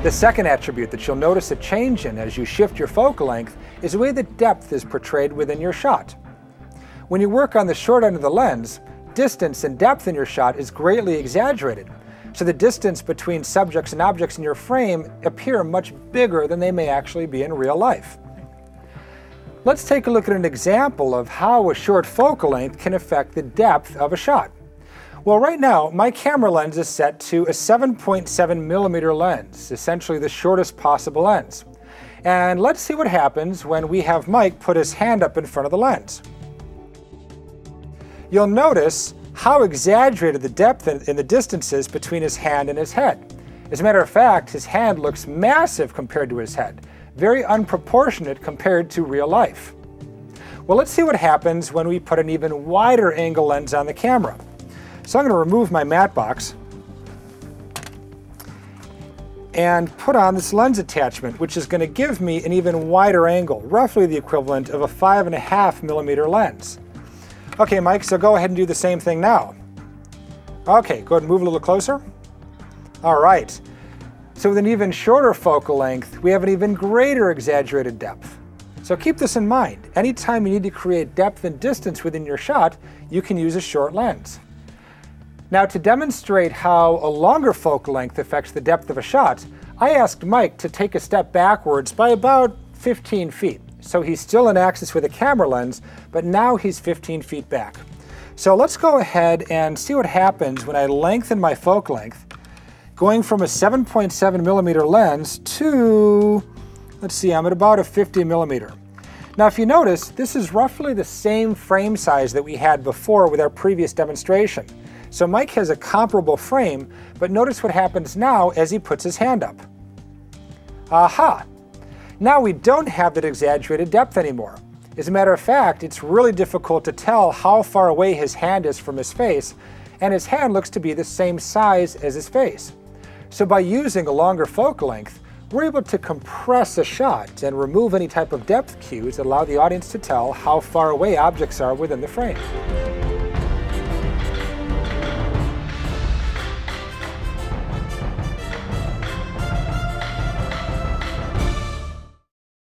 The second attribute that you'll notice a change in as you shift your focal length is the way that depth is portrayed within your shot. When you work on the short end of the lens, distance and depth in your shot is greatly exaggerated, so the distance between subjects and objects in your frame appear much bigger than they may actually be in real life. Let's take a look at an example of how a short focal length can affect the depth of a shot. Well, right now, my camera lens is set to a 7.7 millimeter lens, essentially the shortest possible lens. And let's see what happens when we have Mike put his hand up in front of the lens. You'll notice how exaggerated the depth in the distances between his hand and his head. As a matter of fact, his hand looks massive compared to his head, very unproportionate compared to real life. Well, let's see what happens when we put an even wider angle lens on the camera. So I'm going to remove my matte box and put on this lens attachment, which is going to give me an even wider angle, roughly the equivalent of a 5.5 millimeter lens. Okay, Mike, so go ahead and do the same thing now. Okay, go ahead and move a little closer. All right. So with an even shorter focal length, we have an even greater exaggerated depth. So keep this in mind. Anytime you need to create depth and distance within your shot, you can use a short lens. Now, to demonstrate how a longer focal length affects the depth of a shot, I asked Mike to take a step backwards by about 15 feet. So he's still in axis with a camera lens, but now he's 15 feet back. So let's go ahead and see what happens when I lengthen my focal length, going from a 7.7 millimeter lens to, let's see, I'm at about a 50 millimeter. Now, if you notice, this is roughly the same frame size that we had before with our previous demonstration. So Mike has a comparable frame, but notice what happens now as he puts his hand up. Aha! Now we don't have that exaggerated depth anymore. As a matter of fact, it's really difficult to tell how far away his hand is from his face, and his hand looks to be the same size as his face. So by using a longer focal length, we're able to compress a shot and remove any type of depth cues that allow the audience to tell how far away objects are within the frame.